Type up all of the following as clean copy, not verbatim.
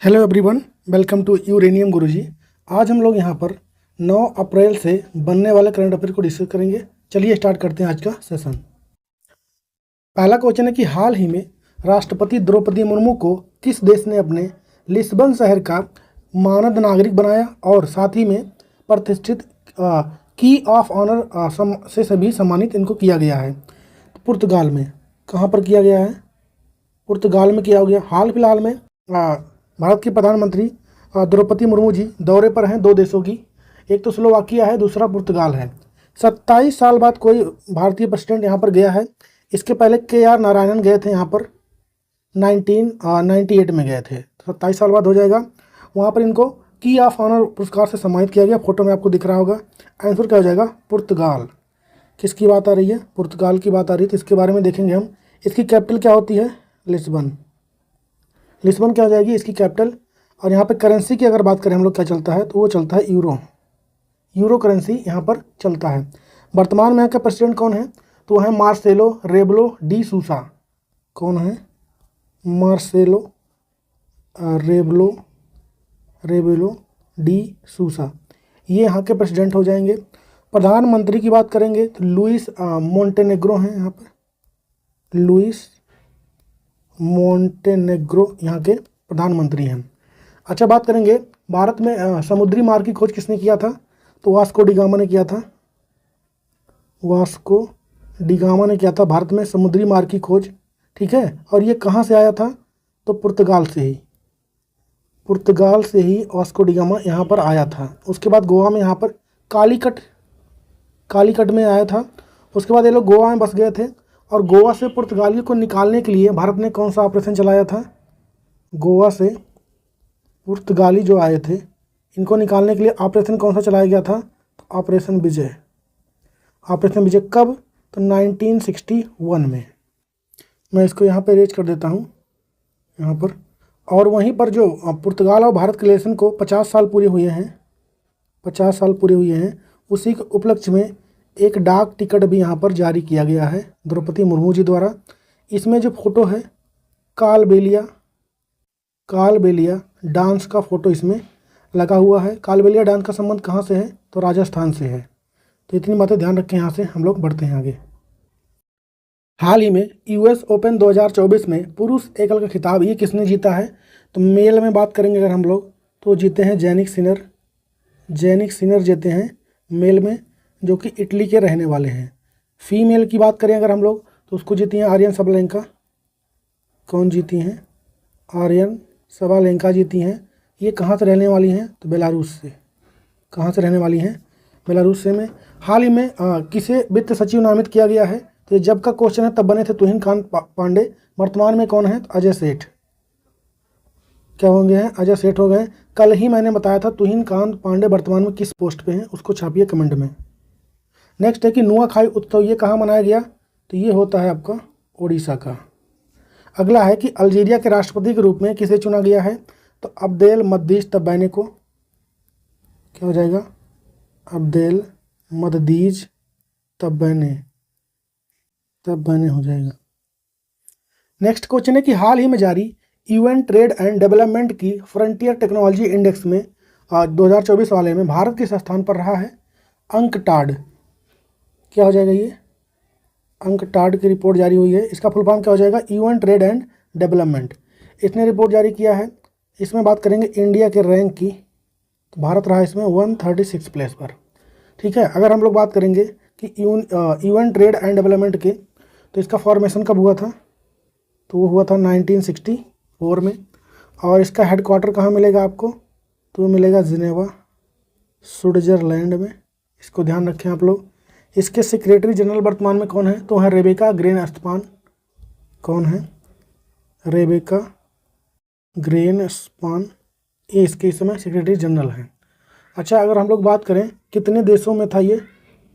Hello everyone, welcome to uranium Guruji. आज हम लोग यहाँ पर 9 अप्रैल से बनने वाले करंट अफेयर को डिस्कस करेंगे। चलिए स्टार्ट करते हैं आज का सेशन। पहला क्वेश्चन है कि हाल ही में राष्ट्रपति द्रौपदी मुर्मू को किस देश ने अपने लिस्बन शहर का मानद नागरिक बनाया और साथ ही में प्रतिष्ठित की ऑफ ऑनर से सभी सम्मानित इनको किया गया है। तो पुर्तगाल में। कहाँ पर किया गया है? पुर्तगाल में किया गया। हाल फिलहाल में भारत की प्रधानमंत्री द्रौपदी मुर्मू जी दौरे पर हैं 2 देशों की। एक तो स्लोवाकिया है, दूसरा पुर्तगाल है। 27 साल बाद कोई भारतीय प्रेसिडेंट यहाँ पर गया है। इसके पहले KR नारायणन गए थे यहाँ पर 1998 में गए थे। 27 साल बाद हो जाएगा। वहाँ पर इनको की ऑफ ऑनर पुरस्कार से सम्मानित किया गया। फोटो में आपको दिख रहा होगा। आंसर क्या हो जाएगा? पुर्तगाल। किसकी बात आ रही है? पुर्तगाल की बात आ रही है। तो इसके बारे में देखेंगे हम। इसकी कैपिटल क्या होती है? लिस्बन। लिस्बन क्या हो जाएगी इसकी कैपिटल। और यहाँ पे करेंसी की अगर बात करें हम लोग, क्या चलता है? तो वो चलता है यूरो। यूरो करेंसी यहाँ पर चलता है। वर्तमान में यहाँ का प्रेसिडेंट कौन है? तो वो है मार्सेलो रेबलो डी सूसा। कौन है? Marcelo Rebelo de Sousa. ये यहाँ के प्रेसिडेंट हो जाएंगे। प्रधानमंत्री की बात करेंगे तो लुइस मोंटेनेग्रो हैं यहाँ पर। लुइस मोंटेनेग्रो यहाँ के प्रधानमंत्री हैं। अच्छा, बात करेंगे भारत में समुद्री मार्ग की खोज किसने किया था? तो वास्को डी गामा ने किया था। वास्को डी गामा ने किया था भारत में समुद्री मार्ग की खोज। ठीक है। और ये कहाँ से आया था? तो पुर्तगाल से ही। पुर्तगाल से ही वास्को डी गामा यहाँ पर आया था। उसके बाद गोवा में यहाँ पर कालीकट में आया था। उसके बाद ये लोग गोवा में बस गए थे। और गोवा से पुर्तगालियों को निकालने के लिए भारत ने कौन सा ऑपरेशन चलाया था? गोवा से पुर्तगाली जो आए थे, इनको निकालने के लिए ऑपरेशन कौन सा चलाया गया था? ऑपरेशन विजय। ऑपरेशन विजय कब? तो 1961 में। मैं इसको यहाँ पे रेज कर देता हूँ यहाँ पर। और वहीं पर जो पुर्तगाल और भारत के रिलेशन को 50 साल पूरे हुए हैं, 50 साल पूरे हुए हैं, उसी के उपलक्ष्य में एक डाक टिकट भी यहाँ पर जारी किया गया है द्रौपदी मुर्मू जी द्वारा। इसमें जो फोटो है कालबेलिया डांस का फोटो इसमें लगा हुआ है। कालबेलिया डांस का संबंध कहाँ से है? तो राजस्थान से है। तो इतनी बातें ध्यान रखें। यहाँ से हम लोग बढ़ते हैं आगे। हाल ही में US ओपन 2024 में पुरुष एकल का खिताब ये किसने जीता है? तो मेल में बात करेंगे अगर हम लोग, तो जीते हैं जैनिक सिनर जीते हैं मेल में, जो कि इटली के रहने वाले हैं। फीमेल की बात करें अगर हम लोग, तो उसको जीती हैं आर्यन सबलेंका। कौन जीती हैं? आर्यन सबलेंका जीती हैं। ये कहाँ से रहने वाली हैं? तो बेलारूस से। कहाँ से रहने वाली हैं? बेलारूस से में। हाल ही में किसे वित्त सचिव नामित किया गया है? तो ये जब का क्वेश्चन है तब बने थे तुहिनकांत पांडे। वर्तमान में कौन है? तो अजय सेठ। क्या होंगे हैं? अजय सेठ हो गए। कल ही मैंने बताया था तुहिनकांत पांडे वर्तमान में किस पोस्ट पे हैं, उसको छापिए कमेंट में। नेक्स्ट है कि नुआखाई उत्सव ये कहाँ मनाया गया? तो ये होता है आपका ओडिशा का। अगला है कि अल्जीरिया के राष्ट्रपति के रूप में किसे चुना गया है? तो अब्देल मद्दीज तब्बाने को। क्या हो जाएगा? अब्देल मद्दीज तब्बाने हो जाएगा। नेक्स्ट क्वेश्चन है कि हाल ही में जारी UN ट्रेड एंड डेवलपमेंट की फ्रंटियर टेक्नोलॉजी इंडेक्स में 2024 वाले में भारत किस स्थान पर रहा है? अंकटाड। क्या हो जाएगा? ये अंकटाड की रिपोर्ट जारी हुई है। इसका फुल फॉर्म क्या हो जाएगा? UN trade and development. इसने रिपोर्ट जारी किया है। इसमें बात करेंगे इंडिया के रैंक की, तो भारत रहा इसमें 136 प्लेस पर। ठीक है। अगर हम लोग बात करेंगे कि UN ट्रेड एंड डेवलपमेंट के, तो इसका फॉर्मेशन कब हुआ था? तो वो हुआ था 1964 में। और इसका हेडक्वार्टर कहाँ मिलेगा आपको? तो वो मिलेगा जिनेवा, स्विट्जरलैंड में। इसको ध्यान रखें आप लोग। इसके सेक्रेटरी जनरल वर्तमान में कौन है? तो है रेबेका ग्रेनस्पान। कौन है? रेबेका ग्रेनस्पान। ये इसके इस समय सेक्रेटरी जनरल हैं। अच्छा, अगर हम लोग बात करें कितने देशों में था ये,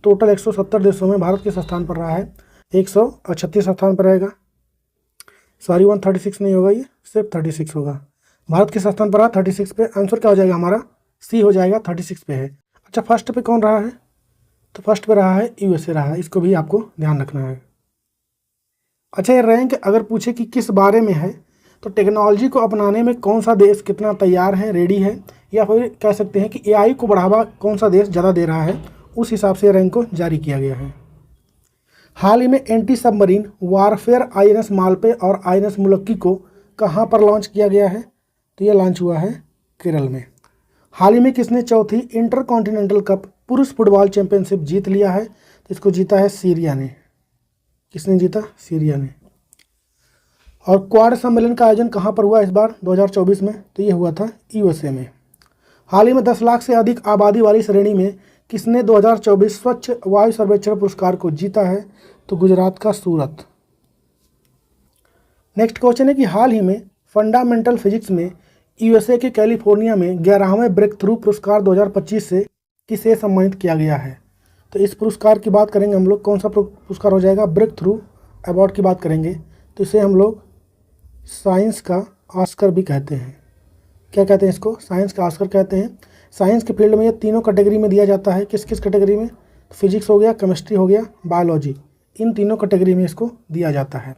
टोटल 170 देशों में भारत किस स्थान पर रहा है? 136 स्थान पर रहेगा। सॉरी, 136 नहीं होगा, ये सिर्फ 36 होगा। भारत किस स्थान पर रहा? 36 पे। आंसर क्या हो जाएगा हमारा? सी हो जाएगा, 36 पे है। अच्छा, फर्स्ट पे कौन रहा है? तो फर्स्ट पे रहा है USA रहा है। इसको भी आपको ध्यान रखना है। अच्छा, ये रैंक अगर पूछे कि किस बारे में है, तो टेक्नोलॉजी को अपनाने में कौन सा देश कितना तैयार है, रेडी है, या फिर कह सकते हैं कि एआई को बढ़ावा कौन सा देश ज़्यादा दे रहा है, उस हिसाब से रैंक को जारी किया गया है। हाल ही में anti submarine warfare INS Malpe और आईएनएस मुलक्की को कहाँ पर लॉन्च किया गया है? तो ये लॉन्च हुआ है केरल में। हाल ही में किसने चौथी इंटरकॉन्टिनेंटल कप पुरुष फुटबॉल चैंपियनशिप जीत लिया है? तो इसको जीता है सीरिया ने। किसने जीता? सीरिया ने। और क्वाड सम्मेलन का आयोजन कहाँ पर हुआ इस बार 2024 में? तो ये हुआ था यूएसए में। हाल ही में 10 लाख से अधिक आबादी वाली श्रेणी में किसने 2024 स्वच्छ वायु सर्वेक्षण पुरस्कार को जीता है? तो गुजरात का सूरत। नेक्स्ट क्वेश्चन है कि हाल ही में फंडामेंटल फिजिक्स में यूएसए के कैलिफोर्निया में 11वें ब्रेक थ्रू पुरस्कार 2025 से किसे सम्मानित किया गया है? तो इस पुरस्कार की बात करेंगे हम लोग, कौन सा पुरस्कार हो जाएगा? ब्रेक थ्रू अवार्ड की बात करेंगे, तो इसे हम लोग साइंस का ऑस्कर भी कहते हैं। क्या कहते हैं इसको? साइंस का ऑस्कर कहते हैं। साइंस के फील्ड में ये तीनों कैटेगरी में दिया जाता है। किस किस कैटेगरी में? फिजिक्स हो गया, केमिस्ट्री हो गया, बायोलॉजी, इन तीनों कैटेगरी में इसको दिया जाता है।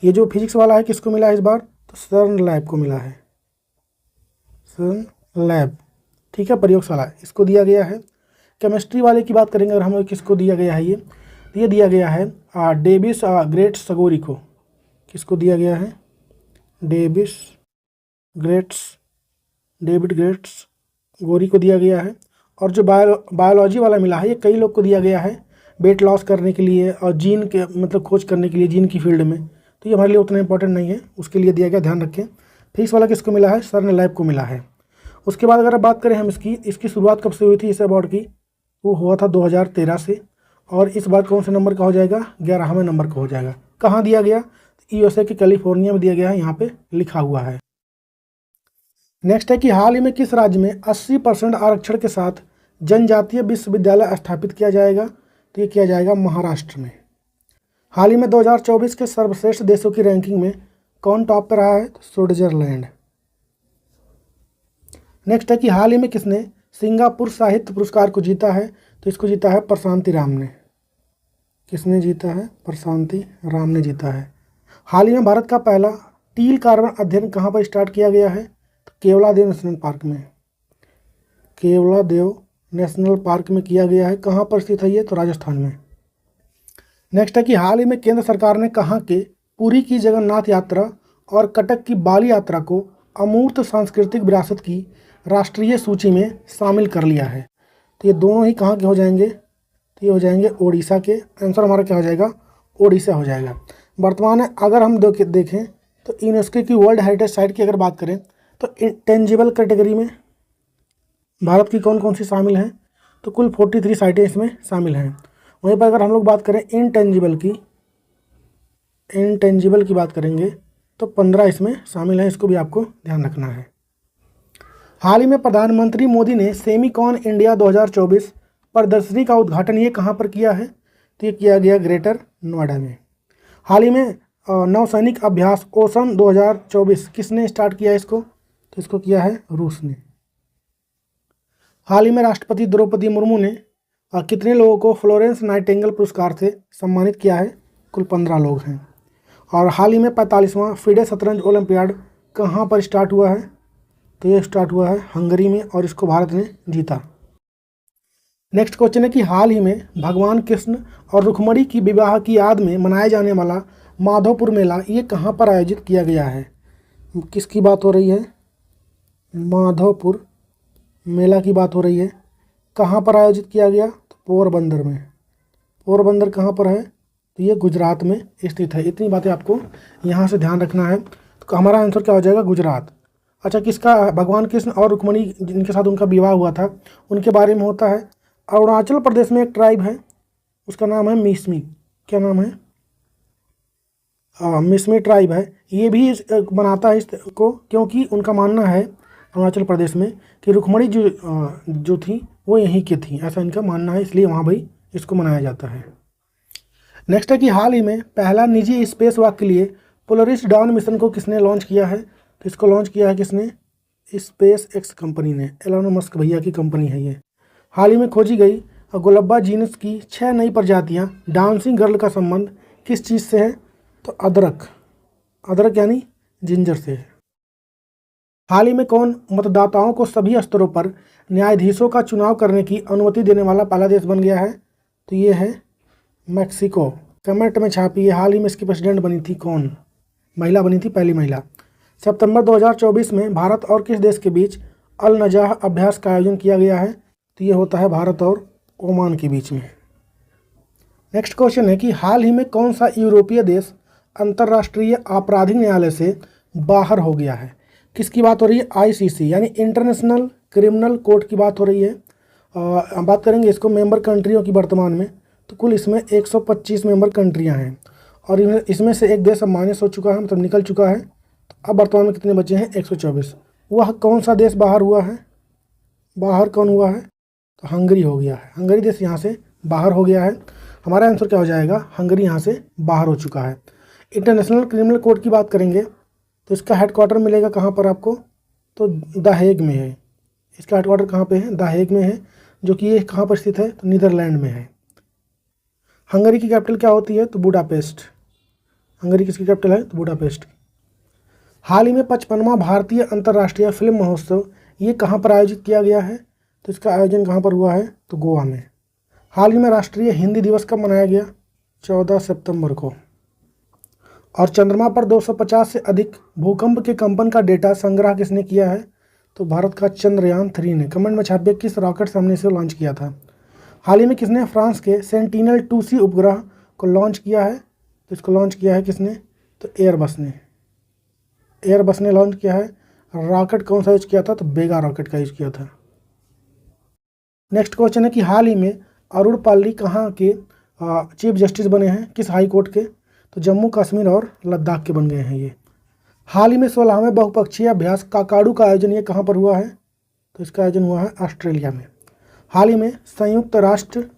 ये जो फिजिक्स वाला है किसको मिला है इस बार? तो सर्न लैब को मिला है, सर्न लैब, ठीक है, प्रयोगशाला, इसको दिया गया है। केमिस्ट्री वाले की बात करेंगे अगर हम लोग, किसको दिया गया है? ये दिया गया है डेविस ग्रेट सगोरी को। किसको दिया गया है? डेविड ग्रेट्स गोरी को दिया गया है। और जो बायोलॉजी वाला मिला है ये कई लोग को दिया गया है, वेट लॉस करने के लिए और जीन के मतलब खोज करने के लिए, जीन की फील्ड में। तो ये हमारे लिए उतना इंपॉर्टेंट नहीं है, उसके लिए दिया गया, ध्यान रखें। फिजिक्स वाला किसको मिला है? सर्न लैब को मिला है। उसके बाद अगर बात करें हम इसकी शुरुआत कब से हुई थी इस अवार्ड की? वो हुआ था 2013 से। और इस बार कौन से नंबर का हो जाएगा? 11वें नंबर का हो जाएगा। कहाँ दिया गया? यूएसए के कैलिफोर्निया में दिया गया है, यहाँ पे लिखा हुआ है। नेक्स्ट है कि हाल ही में किस राज्य में 80% आरक्षण के साथ जनजातीय विश्वविद्यालय स्थापित किया जाएगा? तो ये किया जाएगा महाराष्ट्र में। हाल ही में 2024 के सर्वश्रेष्ठ देशों की रैंकिंग में कौन टॉप पर रहा है? तो स्विट्जरलैंड। नेक्स्ट है कि हाल ही में किसने सिंगापुर साहित्य पुरस्कार को जीता है? तो इसको जीता है प्रशांति राम ने। किसने जीता है? प्रशांति राम ने जीता है। हाल ही में भारत का पहला टील कार्बन अध्ययन कहाँ पर स्टार्ट किया गया है? तो केवलादेव नेशनल पार्क में। केवलादेव नेशनल पार्क में किया गया है। कहाँ पर स्थित है ये? तो राजस्थान में। नेक्स्ट है कि हाल ही में केंद्र सरकार ने कहाँ के पुरी की जगन्नाथ यात्रा और कटक की बाली यात्रा को अमूर्त सांस्कृतिक विरासत की राष्ट्रीय सूची में शामिल कर लिया है? तो ये दोनों ही कहाँ के हो जाएंगे? तो ये हो जाएंगे ओडिशा के। आंसर हमारा क्या हो जाएगा? ओडिशा हो जाएगा। वर्तमान में अगर हम देखें तो यूनेस्को की वर्ल्ड हेरिटेज साइट की अगर बात करें तो इंटेंजिबल कैटेगरी में भारत की कौन कौन सी शामिल हैं? तो कुल 43 साइटें इसमें शामिल हैं। वहीं पर अगर हम लोग बात करें इंटेंजिबल की बात करेंगे तो 15 इसमें शामिल हैं। इसको भी आपको ध्यान रखना है। हाल ही में प्रधानमंत्री मोदी ने सेमीकॉन इंडिया 2024 प्रदर्शनी का उद्घाटन ये कहाँ पर किया है? तो ये किया गया ग्रेटर नोएडा में। हाल ही में नौसैनिक अभ्यास ओसन 2024 किसने स्टार्ट किया इसको? तो इसको किया है रूस ने। हाल ही में राष्ट्रपति द्रौपदी मुर्मू ने कितने लोगों को फ्लोरेंस नाइटिंगेल पुरस्कार से सम्मानित किया है? कुल 15 लोग हैं। और हाल ही में 45वां फिडे शतरंज ओलंपियाड कहाँ पर स्टार्ट हुआ है? तो ये स्टार्ट हुआ है हंगरी में और इसको भारत ने जीता। नेक्स्ट क्वेश्चन है कि हाल ही में भगवान कृष्ण और रुक्मिणी की विवाह की याद में मनाया जाने वाला माधोपुर मेला ये कहाँ पर आयोजित किया गया है? किसकी बात हो रही है? माधोपुर मेला की बात हो रही है। कहाँ पर आयोजित किया गया? तो पोरबंदर में। पोरबंदर कहाँ पर है? तो ये गुजरात में स्थित है। इतनी बातें आपको यहाँ से ध्यान रखना है। तो हमारा आंसर क्या हो जाएगा? गुजरात। अच्छा, किसका? भगवान कृष्ण और रुक्मिणी जिनके साथ उनका विवाह हुआ था उनके बारे में होता है। अरुणाचल प्रदेश में एक ट्राइब है, उसका नाम है मिसमी। क्या नाम है? मिसमी ट्राइब है। ये भी बनाता है इसको क्योंकि उनका मानना है अरुणाचल प्रदेश में कि रुक्मिणी जो थी वो यहीं की थी, ऐसा इनका मानना है, इसलिए वहाँ भाई इसको मनाया जाता है। नेक्स्ट है कि हाल ही में पहला निजी स्पेस वॉक के लिए पोलरिस डाउन मिशन को किसने लॉन्च किया है? तो इसको लॉन्च किया है किसने? स्पेस एक्स कंपनी ने। एलोन मस्क भैया की कंपनी है ये। हाल ही में खोजी गई गुलब्बा जीनस की 6 नई प्रजातियाँ डांसिंग गर्ल का संबंध किस चीज़ से है? तो अदरक यानी जिंजर से है। हाल ही में कौन मतदाताओं को सभी स्तरों पर न्यायाधीशों का चुनाव करने की अनुमति देने वाला पहला देश बन गया है? तो ये है मैक्सिको। कमेंट में छापिए हाल ही में इसकी प्रेसिडेंट बनी थी कौन? महिला बनी थी, पहली महिला। सितंबर 2024 में भारत और किस देश के बीच अल नजाह अभ्यास का आयोजन किया गया है? तो ये होता है भारत और ओमान के बीच में। नेक्स्ट क्वेश्चन है कि हाल ही में कौन सा यूरोपीय देश अंतर्राष्ट्रीय आपराधिक न्यायालय से बाहर हो गया है? किसकी बात हो रही है? आईसीसी यानी इंटरनेशनल क्रिमिनल कोर्ट की बात हो रही है। बात करेंगे इसको मेंबर कंट्रियों की वर्तमान में, तो कुल इसमें 125 मेंबर कंट्रियां हैं और इसमें से एक देश अब माइनस हो चुका है, मतलब निकल चुका है। तो अब वर्तमान में कितने बचे हैं? 124। वह कौन सा देश बाहर हुआ है? बाहर कौन हुआ है? तो हंगरी हो गया है। हंगरी देश यहाँ से बाहर हो गया है। हमारा आंसर क्या हो जाएगा? हंगरी यहाँ से बाहर हो चुका है। इंटरनेशनल क्रिमिनल कोर्ट की बात करेंगे तो इसका हेडक्वार्टर मिलेगा कहाँ पर आपको? तो द हेग में है। इसका हेडक्वार्टर कहाँ पे है? द हेग में है, जो कि ये कहाँ पर स्थित है? तो नीदरलैंड में है। हंगरी की कैपिटल क्या होती है? तो बुडापेस्ट। हंगरी किसकी कैपिटल है? तो बुडापेस्ट। हाल ही में 55वां भारतीय अंतर्राष्ट्रीय फिल्म महोत्सव ये कहाँ पर आयोजित किया गया है? तो इसका आयोजन कहाँ पर हुआ है? तो गोवा में। हाल ही में राष्ट्रीय हिंदी दिवस कब मनाया गया? 14 सितंबर को। और चंद्रमा पर 250 से अधिक भूकंप के कंपन का डेटा संग्रह किसने किया है? तो भारत का चंद्रयान 3 ने। कमेंट में छापिए किस रॉकेट से हमने इसे लॉन्च किया था। हाल ही में किसने फ्रांस के सेंटिनल 2C उपग्रह को लॉन्च किया है? तो इसको लॉन्च किया है किसने? तो एयरबस ने। एयरबस ने लॉन्च किया है। रॉकेट कौन सा यूज किया था? तो बेगा रॉकेट का यूज किया था। नेक्स्ट क्वेश्चन है कि हाल ही में अरुण पाली कहाँ के चीफ जस्टिस बने हैं? किस हाई कोर्ट के? तो जम्मू कश्मीर और लद्दाख के बन गए हैं ये। हाल ही में 16वें बहुपक्षीय अभ्यास काकाडू का आयोजन ये कहाँ पर हुआ है? तो इसका आयोजन हुआ है ऑस्ट्रेलिया में। हाल ही में संयुक्त राष्ट्र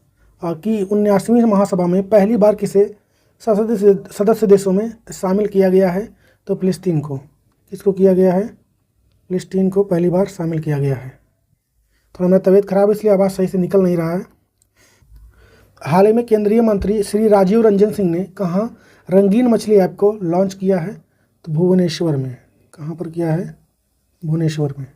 की 79वीं महासभा में पहली बार किसे सदस्य देशों में शामिल किया गया है? तो फिलिस्तीन को। किसको किया गया है? फिलिस्तीन को पहली बार शामिल किया गया है। थोड़ा मेरा तबीयत खराब है इसलिए आवाज़ सही से निकल नहीं रहा है। हाल ही में केंद्रीय मंत्री श्री राजीव रंजन सिंह ने कहाँ रंगीन मछली ऐप को लॉन्च किया है? तो भुवनेश्वर में। कहाँ पर किया है? भुवनेश्वर में।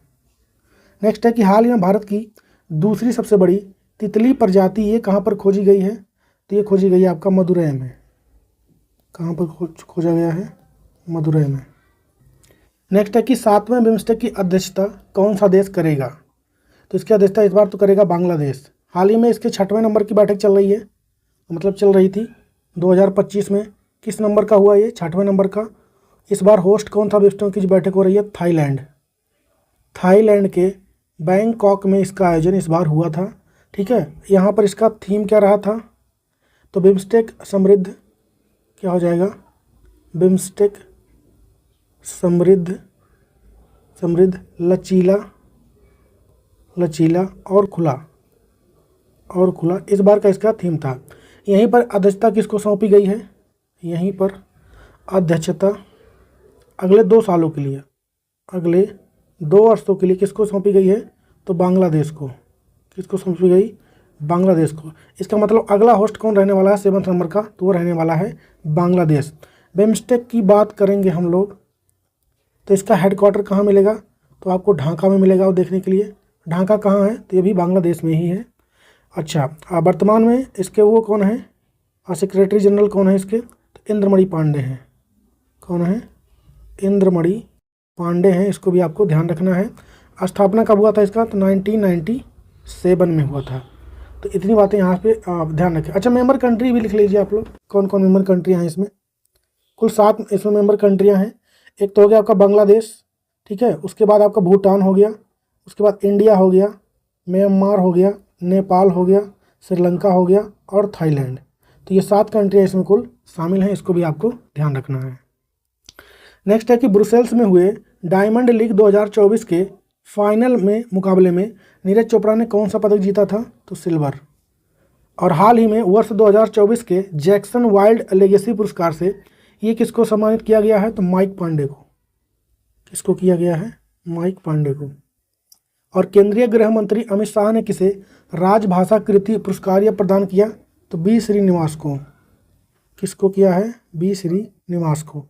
नेक्स्ट है कि हाल ही में भारत की दूसरी सबसे बड़ी तितली प्रजाति ये कहाँ पर खोजी गई है? तो ये खोजी गई है आपका मदुरै में। कहाँ पर खोजा गया है? मदुरै में। नेक्स्ट है कि 7वें बिम्स्टेक की अध्यक्षता कौन सा देश करेगा? तो इसकी अध्यक्षता इस बार तो करेगा बांग्लादेश। हाल ही में इसके 6वें नंबर की बैठक चल रही है, मतलब चल रही थी 2025 में। किस नंबर का हुआ ये? 6वें नंबर का। इस बार होस्ट कौन सा बिम्स्टेक की बैठक हो रही है? थाईलैंड। थाईलैंड के बैंकॉक में इसका आयोजन इस बार हुआ था। ठीक है, यहाँ पर इसका थीम क्या रहा था? तो बिम्स्टेक समृद्ध, क्या हो जाएगा? बिम्स्टेक समृद्ध, लचीला और खुला इस बार का इसका थीम था। यहीं पर अध्यक्षता किसको सौंपी गई है? यहीं पर अध्यक्षता अगले 2 सालों के लिए, अगले 2 वर्षों के लिए किसको सौंपी गई है? तो बांग्लादेश को। किसको सौंपी गई? बांग्लादेश को। इसका मतलब अगला होस्ट कौन रहने वाला है 7वें नंबर का? तो वो रहने वाला है बांग्लादेश। बिम्स्टेक की बात करेंगे हम लोग तो इसका हेडक्वार्टर कहाँ मिलेगा? तो आपको ढाका में मिलेगा वो देखने के लिए। ढाका कहाँ है? तो ये भी बांग्लादेश में ही है। अच्छा, वर्तमान में इसके वो कौन है? सेक्रेटरी जनरल कौन है इसके? तो इंद्रमणि पांडे हैं। कौन है? इंद्रमणि पांडे हैं। इसको भी आपको ध्यान रखना है। स्थापना कब हुआ था इसका? तो 1997 में हुआ था। तो इतनी बातें यहाँ पे ध्यान रखें। अच्छा, मेंबर कंट्री भी लिख लीजिए आप लोग, कौन कौन मेंबर कंट्रियाँ हैं इसमें। कुल 7 इसमें मेंबर कंट्रियाँ हैं। एक तो हो गया आपका बांग्लादेश, ठीक है, उसके बाद आपका भूटान हो गया, उसके बाद इंडिया हो गया, म्यांमार हो गया, नेपाल हो गया, श्रीलंका हो गया और थाईलैंड। तो ये 7 कंट्रियाँ इसमें कुल शामिल हैं, इसको भी आपको ध्यान रखना है। नेक्स्ट है कि ब्रुसेल्स में हुए डायमंड लीग 2024 के फाइनल में मुकाबले में नीरज चोपड़ा ने कौन सा पदक जीता था? तो सिल्वर। और हाल ही में वर्ष 2024 के जैक्सन वाइल्ड लेगेसी पुरस्कार से ये किसको सम्मानित किया गया है? तो माइक पांडे को। किसको किया गया है? माइक पांडे को। और केंद्रीय गृह मंत्री अमित शाह ने किसे राजभाषा कृति पुरस्कार यह प्रदान किया? तो बी श्रीनिवास को। किसको किया है? बी श्रीनिवास को।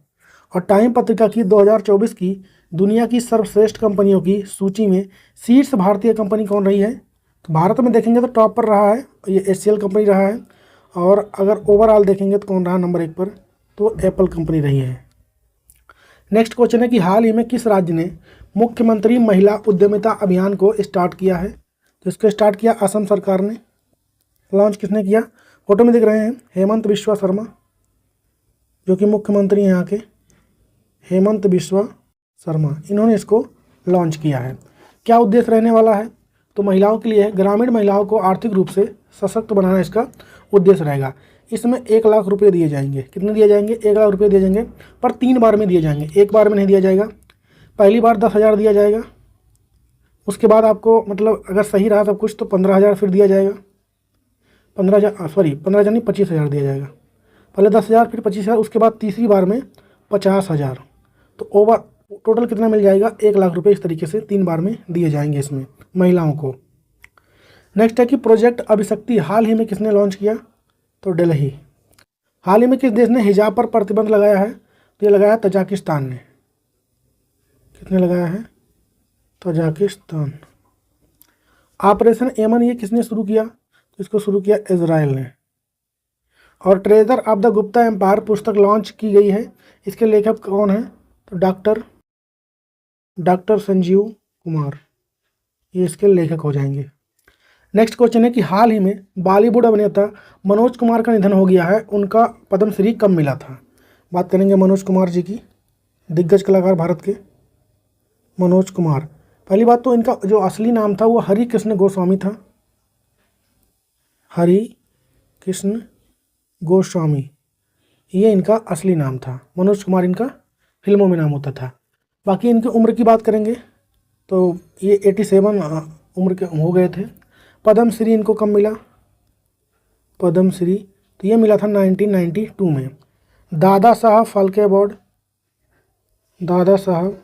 और टाइम पत्रिका की 2024 की दुनिया की सर्वश्रेष्ठ कंपनियों की सूची में शीर्ष भारतीय कंपनी कौन रही है? तो भारत में देखेंगे तो टॉप पर रहा है, ये HCL कंपनी रहा है। और अगर ओवरऑल देखेंगे तो कौन रहा नंबर 1 पर? तो एप्पल कंपनी रही है। नेक्स्ट क्वेश्चन है कि हाल ही में किस राज्य ने मुख्यमंत्री महिला उद्यमिता अभियान को स्टार्ट किया है? तो इसको स्टार्ट किया असम सरकार ने। लॉन्च किसने किया? फोटो में दिख रहे हैं हेमंत बिश्वा शर्मा, जो कि मुख्यमंत्री हैं यहाँ के, हेमंत बिश्वा शर्मा, इन्होंने इसको लॉन्च किया है। क्या उद्देश्य रहने वाला है? तो महिलाओं के लिए है, ग्रामीण महिलाओं को आर्थिक रूप से सशक्त बनाना इसका उद्देश्य रहेगा। इसमें 1 लाख रुपये दिए जाएंगे। कितने दिए जाएंगे? 1 लाख रुपये दिए जाएंगे, पर 3 बार में दिए जाएंगे, एक बार में नहीं दिया जाएगा। पहली बार 10,000 दिया जाएगा, उसके बाद आपको मतलब अगर सही रहा सब कुछ तो 15,000 फिर दिया जाएगा। 15,000 नहीं 25,000 दिया जाएगा। पहले 10,000 फिर 25,000, उसके बाद तीसरी बार में 50,000। तो ओवर टोटल कितना मिल जाएगा? 1 लाख रुपये इस तरीके से 3 बार में दिए जाएंगे इसमें महिलाओं को। नेक्स्ट है कि प्रोजेक्ट अभिशक्ति हाल ही में किसने लॉन्च किया? तो दिल्ली। हाल ही में किस देश ने हिजाब पर प्रतिबंध लगाया है? तो ये लगाया तजाकिस्तान ने। किसने लगाया है? तजाकिस्तान। ऑपरेशन एमन ये किसने शुरू किया? तो इसको शुरू किया इजराइल ने। और treasure of the Gupta empire पुस्तक लॉन्च की गई है, इसके लेखक कौन है? तो डॉक्टर संजीव कुमार, ये इसके लेखक हो जाएंगे। नेक्स्ट क्वेश्चन है कि हाल ही में बॉलीवुड अभिनेता मनोज कुमार का निधन हो गया है, उनका पद्मश्री कब मिला था? बात करेंगे मनोज कुमार जी की, दिग्गज कलाकार भारत के मनोज कुमार। पहली बात तो इनका जो असली नाम था वो हरि कृष्ण गोस्वामी था, हरि कृष्ण गोस्वामी, ये इनका असली नाम था। मनोज कुमार इनका फिल्मों में नाम होता था। बाकी इनकी उम्र की बात करेंगे तो ये 87 उम्र के हो गए थे। पद्मश्री इनको कब मिला? पद्मश्री तो ये मिला था 1992 में। दादा साहब फाल्के अवार्ड, दादा साहब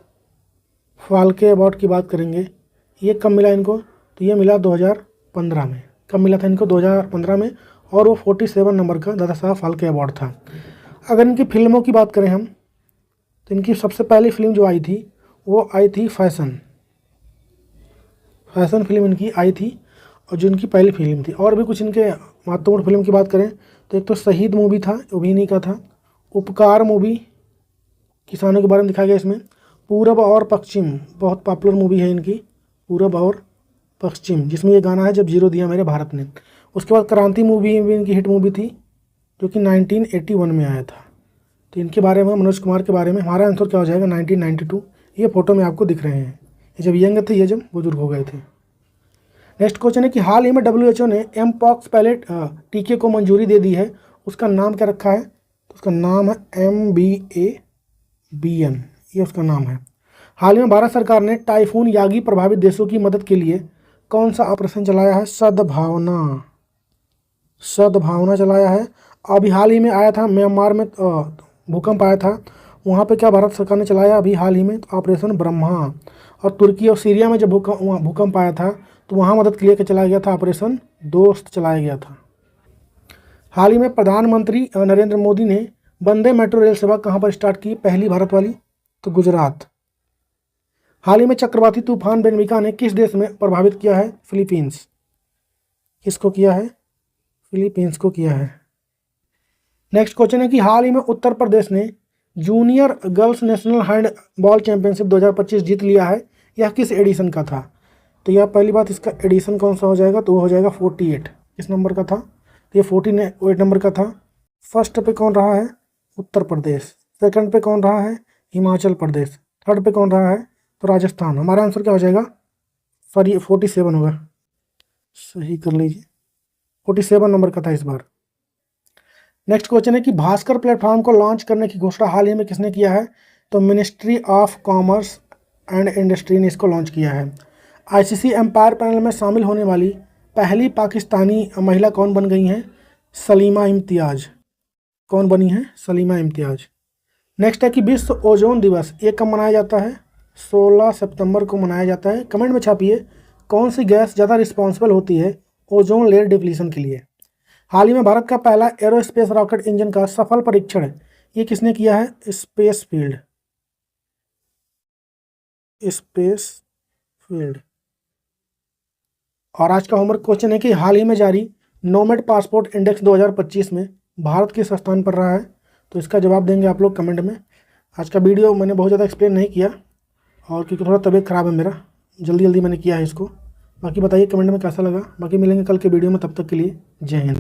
फाल्के अवार्ड की बात करेंगे, ये कब मिला इनको? तो ये मिला 2015 में। कब मिला था इनको? 2015 में, और वो 47 नंबर का दादा साहब फाल्के अवार्ड था। अगर इनकी फिल्मों की बात करें हम तो इनकी सबसे पहली फिल्म जो आई थी वो आई थी फैशन फिल्म इनकी आई थी, और जो इनकी पहली फिल्म थी। और भी कुछ इनके महत्वपूर्ण फिल्म की बात करें तो एक तो शहीद मूवी था, वो भी इन्हीं का था। उपकार मूवी, किसानों के बारे में दिखाया गया इसमें। पूरब और पश्चिम बहुत पॉपुलर मूवी है इनकी, पूरब और पश्चिम, जिसमें ये गाना है जब जीरो दिया मेरे भारत ने। उसके बाद क्रांति मूवी भी इनकी हिट मूवी थी, जो कि 1981 में आया था। तो इनके बारे में, मनोज कुमार के बारे में हमारा आंसर क्या हो जाएगा? 1992। ये फोटो में आपको दिख रहे हैं, ये जब यंग थे, ये जब बुजुर्ग हो गए थे। नेक्स्ट क्वेश्चन है कि हाल ही में WHO ने एमपॉक्स पहले टीके को मंजूरी दे दी है, उसका नाम क्या रखा है? तो उसका नाम है MBABN, ये उसका नाम है। हाल ही में भारत सरकार ने टाइफून यागी प्रभावित देशों की मदद के लिए कौन सा ऑपरेशन चलाया है? सद्भावना चलाया है। अभी हाल ही में आया था म्यांमार में भूकंप आया था, वहाँ पे क्या भारत सरकार ने चलाया अभी हाल ही में? तो ऑपरेशन ब्रह्मा। और तुर्की और सीरिया में जब भूकंप आया था तो वहाँ मदद के लिए क्या चलाया गया था? ऑपरेशन दोस्त चलाया गया था। हाल ही में प्रधानमंत्री नरेंद्र मोदी ने वंदे मेट्रो रेल सेवा कहाँ पर स्टार्ट की, पहली भारत वाली? तो गुजरात। हाल ही में चक्रवाती तूफान बेनविका ने किस देश में प्रभावित किया है? फिलीपींस। किसको किया है? फिलीपींस को किया है। नेक्स्ट क्वेश्चन है कि हाल ही में उत्तर प्रदेश ने junior girls national handball championship 2025 जीत लिया है, यह किस एडिशन का था? तो यह पहली बात, इसका एडिशन कौन सा हो जाएगा? तो वो हो जाएगा 48। किस नंबर का था? तो ये 48 नंबर का था। फर्स्ट पे कौन रहा है? उत्तर प्रदेश। सेकंड पे कौन रहा है? हिमाचल प्रदेश। थर्ड पे कौन रहा है? तो राजस्थान। हमारा आंसर क्या हो जाएगा? 47 होगा, सही कर लीजिए, 47 नंबर का था इस बार। नेक्स्ट क्वेश्चन है कि भास्कर प्लेटफॉर्म को लॉन्च करने की घोषणा हाल ही में किसने किया है? तो ministry of commerce and industry ने इसको लॉन्च किया है। ICC एम्पायर पैनल में शामिल होने वाली पहली पाकिस्तानी महिला कौन बन गई हैं? सलीमा इम्तियाज़। कौन बनी है? सलीमा इम्तियाज़। नेक्स्ट है कि विश्व ओजोन दिवस ये कब मनाया जाता है? 16 सितंबर को मनाया जाता है। कमेंट में छापिए कौन सी गैस ज़्यादा रिस्पॉन्सिबल होती है ओजोन लेयर डिप्लीशन के लिए। हाल ही में भारत का पहला एरोस्पेस रॉकेट इंजन का सफल परीक्षण ये किसने किया है? Space field, space field. और आज का होमवर्क क्वेश्चन है कि हाल ही में जारी नोमैड पासपोर्ट इंडेक्स 2025 में भारत किस स्थान पर रहा है? तो इसका जवाब देंगे आप लोग कमेंट में। आज का वीडियो मैंने बहुत ज़्यादा एक्सप्लेन नहीं किया, और क्योंकि थोड़ा तबीयत ख़राब है मेरा, जल्दी जल्दी मैंने किया है इसको। बाकी बताइए कमेंट में कैसा लगा। बाकी मिलेंगे कल के वीडियो में, तब तक के लिए जय हिंद।